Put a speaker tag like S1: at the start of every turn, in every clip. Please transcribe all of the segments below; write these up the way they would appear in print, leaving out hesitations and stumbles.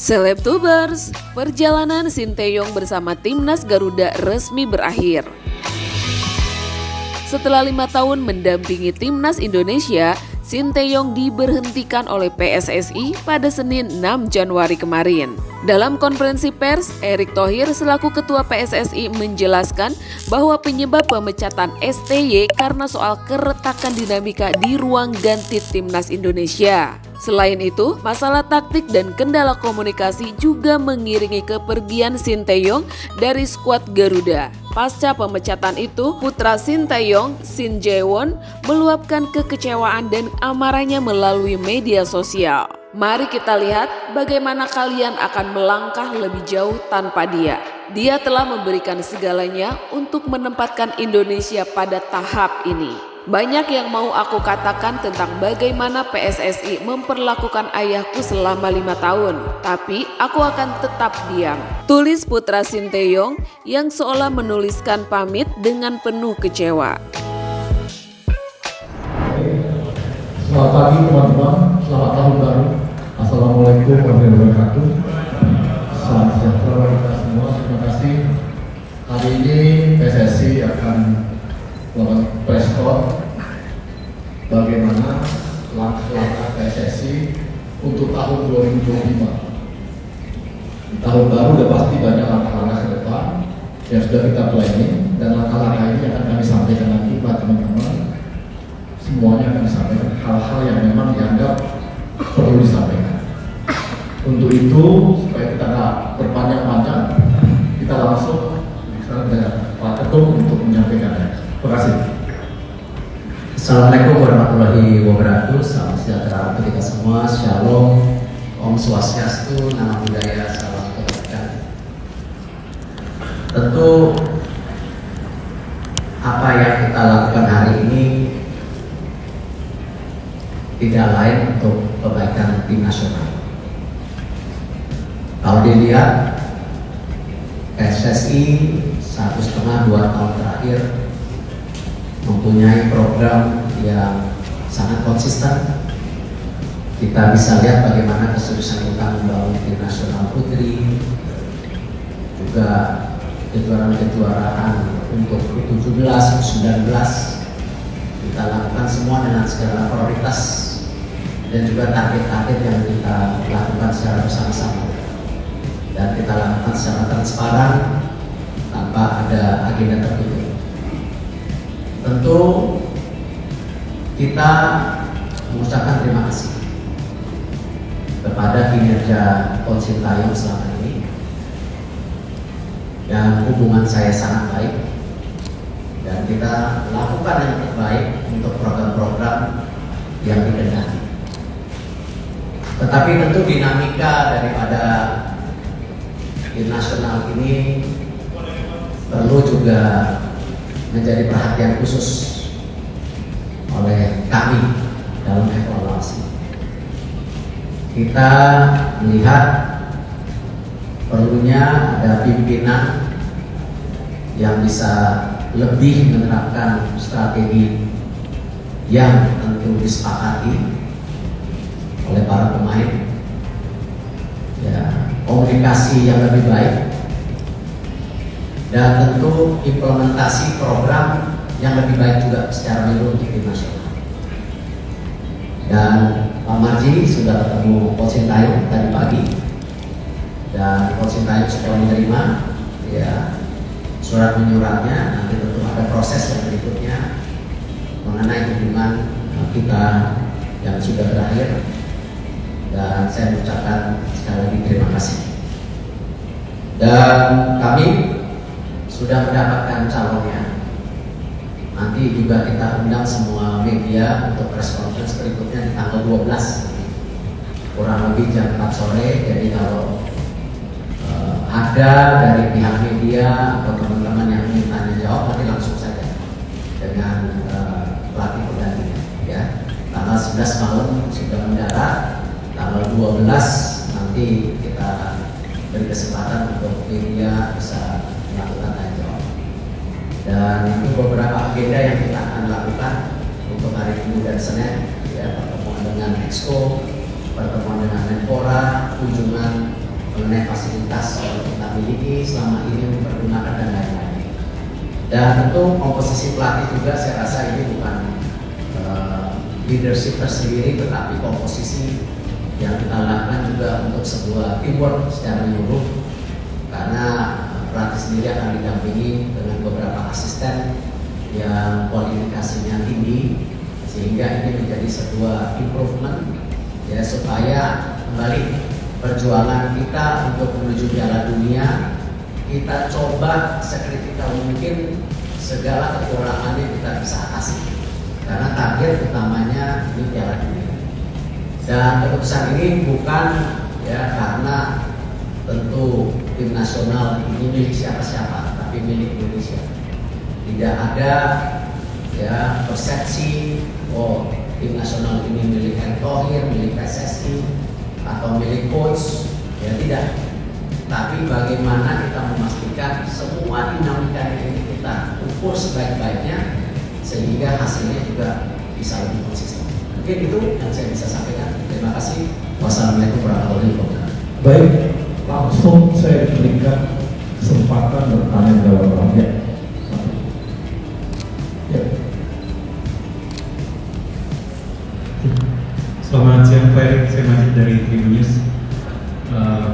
S1: Selebtubers, perjalanan Sinteyong bersama timnas Garuda resmi berakhir. Setelah 5 tahun mendampingi timnas Indonesia, Sinteyong diberhentikan oleh PSSI pada Senin 6 Januari kemarin. Dalam konferensi pers, Erick Thohir selaku Ketua PSSI menjelaskan bahwa penyebab pemecatan STY karena soal keretakan dinamika di ruang ganti timnas Indonesia. Selain itu, masalah taktik dan kendala komunikasi juga mengiringi kepergian Sinteyong dari skuad Garuda. Pasca pemecatan itu, putra Sinteyong, Shin Jae-won, meluapkan kekecewaan dan amarahnya melalui media sosial. Mari kita lihat bagaimana kalian akan melangkah lebih jauh tanpa dia. Dia telah memberikan segalanya untuk menempatkan Indonesia pada tahap ini. Banyak yang mau aku katakan tentang bagaimana PSSI memperlakukan ayahku selama 5 tahun, tapi aku akan tetap diam. Tulis putra Sinteyong yang seolah menuliskan pamit dengan penuh kecewa.
S2: Selamat pagi teman-teman, selamat tahun baru. Assalamualaikum warahmatullahi wabarakatuh. Salam sejahtera kita semua. Terima kasih. Hari ini PSSI akan melakukan press con bagaimana langkah PSSI untuk tahun 2025. Di tahun baru udah pasti banyak langkah-langkah ke depan yang sudah kita planning, dan langkah-langkah ini akan kami sampaikan nanti buat teman-teman. Semuanya akan disampaikan hal-hal yang memang dianggap perlu disampaikan. Untuk itu, supaya kita nggak berpanjang-panjang, kita langsung sekarang dengan Pak Ketum untuk menyampaikannya. Terima kasih.
S3: Assalamualaikum warahmatullahi wabarakatuh. Salam sejahtera untuk kita semua. Shalom, Om Swastiastu, Namo Buddhaya, salam kebajikan. Tentu apa yang kita lakukan hari ini tidak lain untuk kebaikan tim nasional. Kalau dilihat PSSI 1,5-2 tahun terakhir mempunyai program yang sangat konsisten. Kita bisa lihat bagaimana kesuksesan kita membangun tim nasional putri, juga kejuaraan-kejuaraan untuk U17, U19 kita lakukan semua dengan segala prioritas dan juga target-target yang kita lakukan secara bersama-sama, dan kita lakukan secara transparan tanpa ada agenda tertentu. Tentu kita mengucapkan terima kasih kepada kinerja Coach Sinteyong selama ini, dan hubungan saya sangat baik, dan kita lakukan yang terbaik untuk program-program yang dikehendaki. Tetapi tentu dinamika daripada tim nasional ini perlu juga menjadi perhatian khusus oleh kami dalam evaluasi. Kita melihat perlunya ada pimpinan yang bisa lebih menerapkan strategi yang tentu disepakati oleh para pemain, ya, komunikasi yang lebih baik, dan tentu implementasi program yang lebih baik juga secara menyeluruh di tim nasional. Dan Pak Marji sudah ketemu Coach Sinteyong tadi pagi, dan Coach Sinteyong sudah menerima ya surat menyuratnya. Nanti tentu ada proses yang berikutnya mengenai hubungan kita yang sudah berakhir, dan saya mengucapkan sekali lagi terima kasih. Dan kami sudah mendapatkan calonnya. Nanti juga kita undang semua media untuk press conference berikutnya di tanggal 12, kurang lebih jam 4 sore. Jadi kalau ada dari pihak media atau teman-teman yang ingin tanya jawab, nanti langsung saja dengan pelatih penggantinya. Ya, tanggal 11 malam sudah mendarat, tanggal 12 nanti kita beri kesempatan untuk media bisa melakukan tanya jawab. Dan itu beberapa agenda yang kita akan lakukan untuk hari Minggu dan Senin, ya, pertemuan dengan Exco, pertemuan dengan Menpora, kunjungan mengenai fasilitas yang kita miliki selama ini mempergunakan dan lain-lain. Dan tentu komposisi pelatih juga saya rasa ini bukan leadership tersendiri, tetapi komposisi yang kita lakukan juga untuk sebuah teamwork secara menyeluruh, karena pelatih sendiri akan didampingi dengan beberapa asisten yang kualifikasinya tinggi, sehingga ini menjadi sebuah improvement ya, supaya kembali perjuangan kita untuk menuju Piala Dunia kita coba sekritikal mungkin, segala kekurangannya kita bisa atasi, karena target utamanya ini Piala Dunia. Dan keputusan ini bukan ya karena tentu tim nasional ini milik siapa-siapa, tapi milik Indonesia. Tidak ada ya persepsi tim nasional ini milik Erick Thohir, milik PSSI atau milik coach, ya tidak. Tapi bagaimana kita memastikan semua dinamika ini kita ukur sebaik-baiknya sehingga hasilnya juga bisa lebih konsisten. Mungkin itu yang saya bisa sampaikan. Terima kasih. Wassalamualaikum warahmatullahi wabarakatuh.
S2: Baik, langsung saya berikan kesempatan bertanya jawab ya.
S4: Selamat siang Pak Erick, saya Majid dari Tribun News.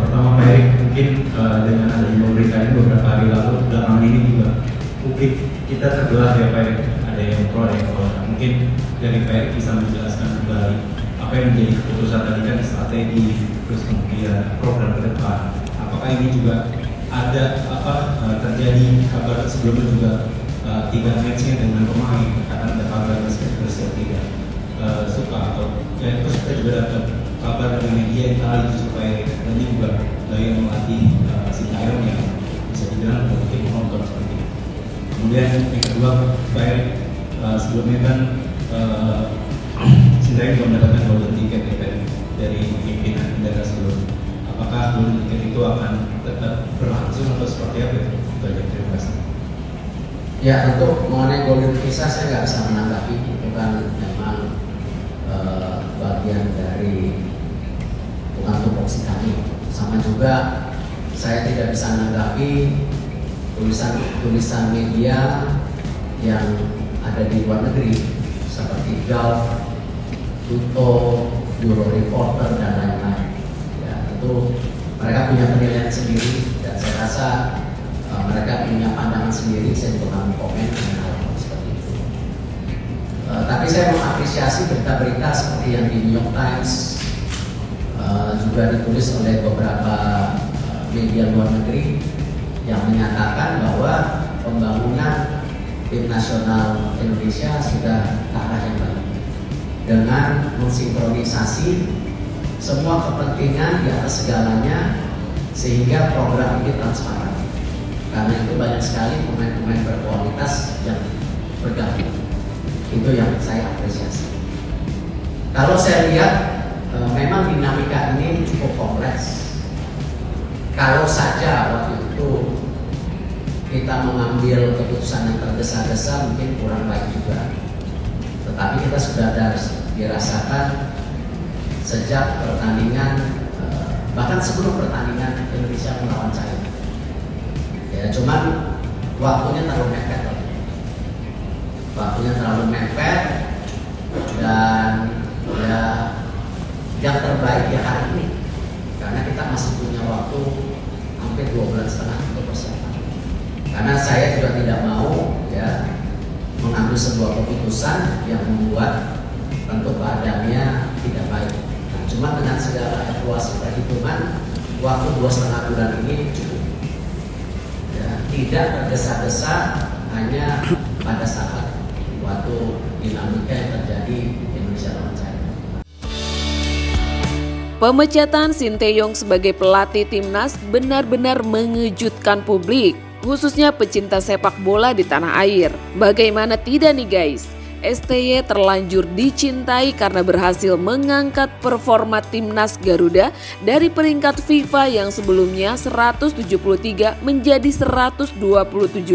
S4: Pertama Pak Erick, mungkin dengan adanya berita ini beberapa hari lalu, belakangan ini juga publik kita terbelah ya Pak Erick, ada yang pro, ada yang kontra. Mungkin dari Pak Erick bisa menjelaskan kembali apa yang menjadi keputusan tadi kan, strategi, terus kemudian program ke depan. Apakah ini juga ada terjadi kabar sebelumnya juga tidak matchnya dengan pemain, karena ada kabar yang tidak suka, atau ya terus kita juga dapat kabar dari media Italia itu supaya ini juga gaya melatih Sintayong yang bisa dibilang mungkin menonton seperti itu. Kemudian yang kedua, Pak sebelumnya kan Sintayong juga mendapatkan golden ticket ya, dari pimpinan negara sebelumnya. Apakah golden ticket itu akan tetap berlangsung atau seperti apa? Itu aja, terima kasih.
S3: Ya, untuk mengenai golden visa saya nggak bisa menanggapi, itu kan memang bagian dari bukan tupoksi kami. Sama juga saya tidak bisa menanggapi tulisan media yang ada di luar negeri seperti Gulf, Tuto, Euro Reporter dan lain-lain. Ya, tentu mereka punya penilaian sendiri dan saya rasa mereka punya pandangan sendiri. Saya juga akan komen dengan hal seperti itu. Tapi saya mengapresiasi berita-berita seperti yang di New York Times, juga ditulis oleh beberapa media luar negeri yang menyatakan bahwa pembangunan tim nasional Indonesia sudah ke arah yang baik dengan mensinkronisasi semua kepentingan di atas segalanya, sehingga program ini transparan. Karena itu banyak sekali pemain-pemain berkualitas yang bergabung. Itu yang saya apresiasi. Kalau saya lihat memang dinamika ini cukup kompleks. Kalau saja waktu itu kita mengambil keputusan yang tergesa-gesa mungkin kurang baik juga. Tetapi kita sudah dirasakan sejak pertandingan, bahkan sebelum pertandingan Indonesia melawan China. Ya, cuman waktunya terlalu mepet. Dan ya yang terbaik ya hari ini, karena kita masih punya waktu hampir 2 bulan setengah untuk persiapan. Karena saya juga tidak mau ya mengambil sebuah keputusan yang membuat tentu keadaannya tidak baik. Nah, cuma dengan segala evaluasi perhitungan, waktu 2,5 bulan ini cukup. Ya, tidak tergesa-gesa hanya pada saat waktu dinamika yang terjadi di Indonesia lawan China.
S1: Pemecatan Sinteyong sebagai pelatih timnas benar-benar mengejutkan publik, khususnya pecinta sepak bola di tanah air. Bagaimana tidak nih guys? STY terlanjur dicintai karena berhasil mengangkat performa timnas Garuda dari peringkat FIFA yang sebelumnya 173 menjadi 127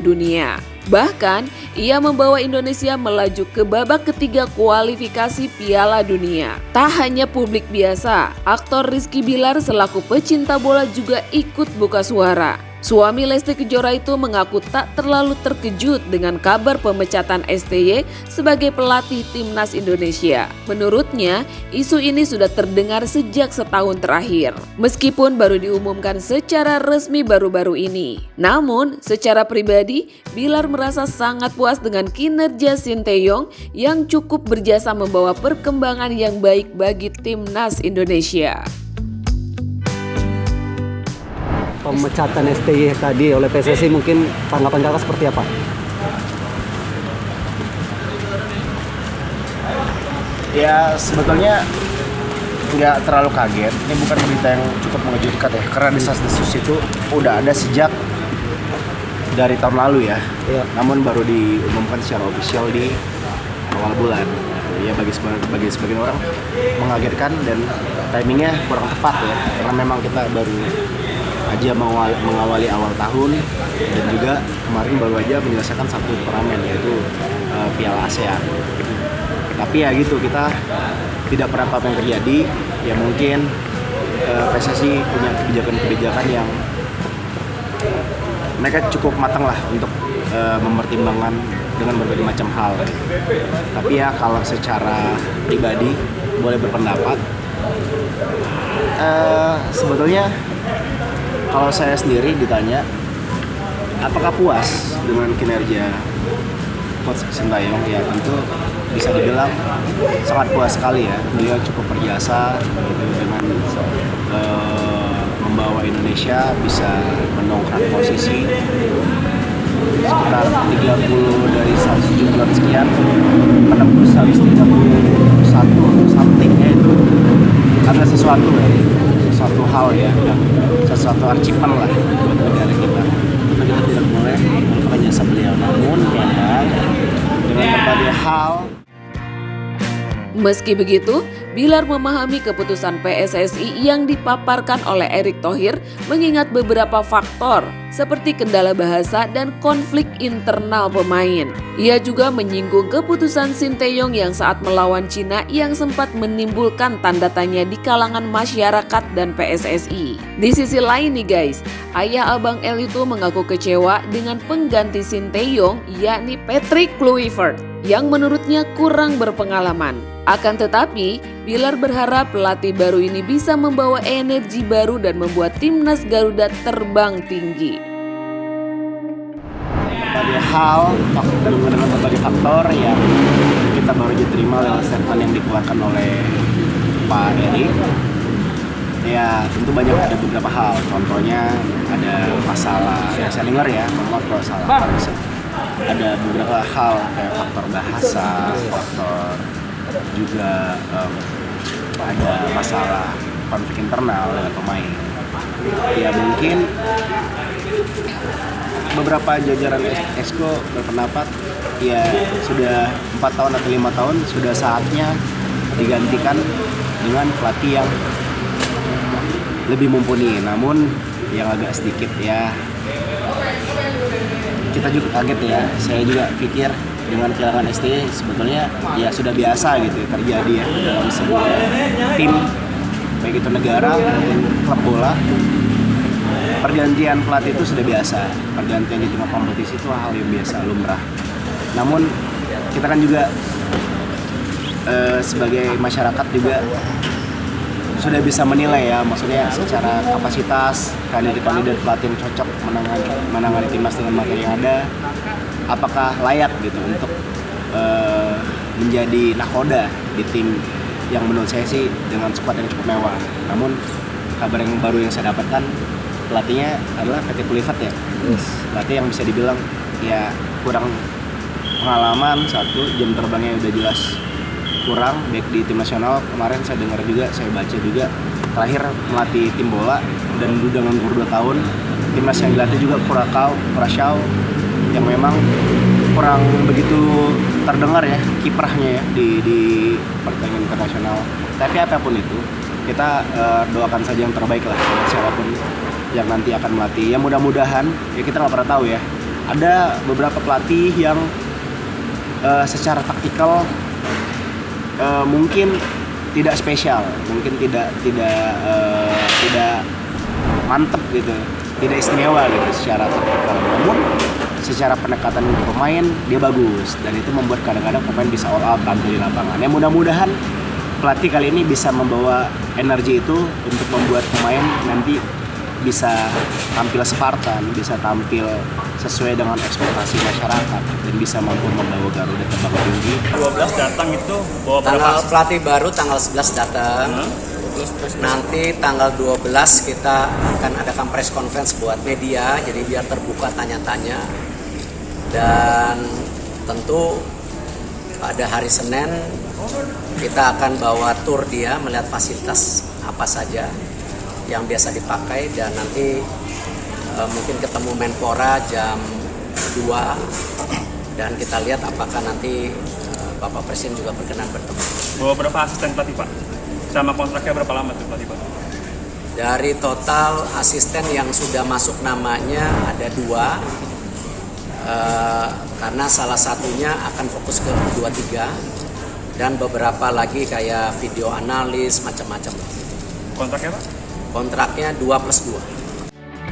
S1: dunia. Bahkan, ia membawa Indonesia melaju ke babak ketiga kualifikasi Piala Dunia. Tak hanya publik biasa, aktor Rizky Bilar selaku pecinta bola juga ikut buka suara. Suami Lesti Kejora itu mengaku tak terlalu terkejut dengan kabar pemecatan STY sebagai pelatih timnas Indonesia. Menurutnya, isu ini sudah terdengar sejak setahun terakhir, meskipun baru diumumkan secara resmi baru-baru ini. Namun, secara pribadi, Bilar merasa sangat puas dengan kinerja Sinteyong yang cukup berjasa membawa perkembangan yang baik bagi timnas Indonesia.
S5: Pemecatan STY tadi oleh PSSI, mungkin tanggapan kakak seperti apa?
S6: Ya sebetulnya nggak terlalu kaget. Ini bukan berita yang cukup mengejutkan ya, karena desas-desus itu udah ada sejak dari tahun lalu ya. Namun baru diumumkan secara ofisial di awal bulan. Ya bagi sebagian orang mengagetkan dan timingnya kurang tepat ya, karena memang kita baru aja mengawali awal tahun dan juga kemarin baru aja menyelesaikan satu turnamen yaitu Piala ASEAN. Tapi ya gitu, kita tidak pernah tahu apa yang terjadi. Ya mungkin PSSI punya kebijakan-kebijakan yang mereka cukup matang lah untuk mempertimbangkan dengan berbagai macam hal. Tapi ya kalau secara pribadi boleh berpendapat, sebetulnya kalau saya sendiri ditanya apakah puas dengan kinerja Coach Sinteyong, ya tentu bisa dibilang sangat puas sekali ya. Beliau cukup berjasa gitu, dengan membawa Indonesia bisa mendongkrak posisi sekitar 30 dari 170 sekian menembus 131 somethingnya. Itu ada sesuatu ya, sesuatu hal ya, dan sesuatu archipan lah buat negara kita. Tapi kita tidak boleh melupakan jasa beliau. Namun memang dengan berbagai hal.
S1: Meski begitu, Bilar memahami keputusan PSSI yang dipaparkan oleh Erick Thohir mengingat beberapa faktor seperti kendala bahasa dan konflik internal pemain. Ia juga menyinggung keputusan Sinteyong yang saat melawan Cina yang sempat menimbulkan tanda tanya di kalangan masyarakat dan PSSI. Di sisi lain nih guys, ayah Abang L itu mengaku kecewa dengan pengganti Sinteyong yakni Patrick Kluivert yang menurutnya kurang berpengalaman. Akan tetapi, Bilar berharap pelatih baru ini bisa membawa energi baru dan membuat timnas Garuda terbang tinggi.
S6: Berbagai hal dan dengan berbagai faktor yang kita baru diterima lewat statement yang dikeluarkan oleh Pak Erick. Ya tentu banyak, ada beberapa hal. Contohnya ada masalah yang saya dengar ya, maaf kalau salah. Ada beberapa hal kayak faktor bahasa, faktor juga ada masalah konflik internal dengan pemain. Ya mungkin beberapa jajaran Esko berpendapat ya sudah 4 tahun atau 5 tahun sudah saatnya digantikan dengan pelatih yang lebih mumpuni. Namun yang agak sedikit ya, kita juga kaget ya, saya juga pikir dengan kehilangan STY sebetulnya ya sudah biasa gitu terjadi ya dalam sebuah tim, baik itu negara maupun klub bola. Pergantian pelatih itu sudah biasa, pergantian di tengah kompetisi itu hal yang biasa, lumrah. Namun kita kan juga sebagai masyarakat juga sudah bisa menilai ya, maksudnya secara kapasitas kandidat pelatih yang cocok menangani timnas dengan materi yang ada, apakah layak gitu untuk menjadi nakoda di tim yang menurut saya sih dengan skuad yang cukup mewah. Namun kabar yang baru yang saya dapatkan, pelatihnya adalah Patrick Kluivert ya. Pelatih yang bisa dibilang ya kurang pengalaman, satu jam terbangnya udah jelas kurang, baik di tim nasional. Kemarin saya dengar juga, saya baca juga terakhir melatih tim bola dan udah nganggur 2 tahun. Timnas yang dilatih juga Curaçao yang memang kurang begitu terdengar ya kiprahnya ya di pertandingan internasional. Tapi apapun itu, kita doakan saja yang terbaik lah buat siapapun yang nanti akan melatih. Ya mudah-mudahan, ya kita nggak pernah tahu ya. Ada beberapa pelatih yang secara taktikal mungkin tidak spesial, mungkin tidak mantep gitu, tidak istimewa gitu secara taktikal. Namun secara pendekatan pemain dia bagus dan itu membuat kadang-kadang pemain bisa all out tampil di lapangan. Ya mudah-mudahan pelatih kali ini bisa membawa energi itu untuk membuat pemain nanti bisa tampil Spartan, bisa tampil sesuai dengan ekspektasi masyarakat dan bisa mampu membawa Garuda terbang tinggi.
S7: 12 datang itu bawa berapa?
S8: Tanggal pelatih baru tanggal 11 datang. Nanti tanggal 12 kita akan adakan press conference buat media, jadi biar terbuka tanya-tanya. Dan tentu pada hari Senin kita akan bawa tour dia melihat fasilitas apa saja yang biasa dipakai dan nanti mungkin ketemu Menpora jam 2 dan kita lihat apakah nanti Bapak Presiden juga berkenan bertemu.
S7: Bawa berapa asisten pelatih Pak? Sama kontraknya berapa lama tuh pelatih Pak?
S8: Dari total asisten yang sudah masuk namanya ada 2 karena salah satunya akan fokus ke 2-3 dan beberapa lagi kayak video analis macam-macam.
S7: Kontraknya Pak?
S8: Kontraknya 2+2.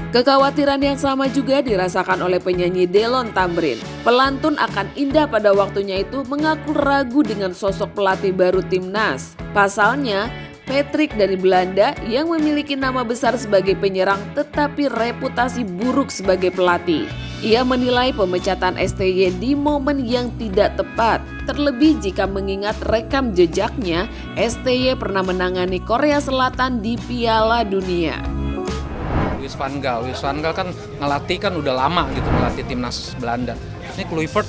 S1: Kekhawatiran yang sama juga dirasakan oleh penyanyi Delon Tambrin. Pelantun akan indah pada waktunya itu mengaku ragu dengan sosok pelatih baru timnas. Pasalnya, Patrick dari Belanda yang memiliki nama besar sebagai penyerang tetapi reputasi buruk sebagai pelatih. Ia menilai pemecatan STY di momen yang tidak tepat. Terlebih jika mengingat rekam jejaknya, STY pernah menangani Korea Selatan di Piala Dunia.
S9: Louis van Gaal kan ngelatih kan udah lama gitu, ngelatih timnas Belanda. Ini Kluivert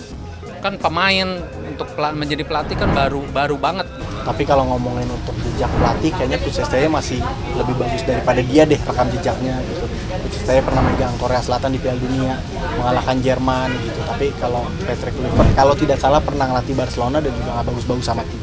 S9: kan pemain untuk menjadi pelatih kan baru banget.
S6: Tapi kalau ngomongin untuk jejak pelatih, kayaknya Coach STY masih lebih bagus daripada dia deh rekam jejaknya gitu. Coach STY pernah megang Korea Selatan di Piala Dunia, mengalahkan Jerman gitu. Tapi kalau Patrick Kluivert, kalau tidak salah pernah ngelatih Barcelona dan juga nggak bagus-bagus sama tim.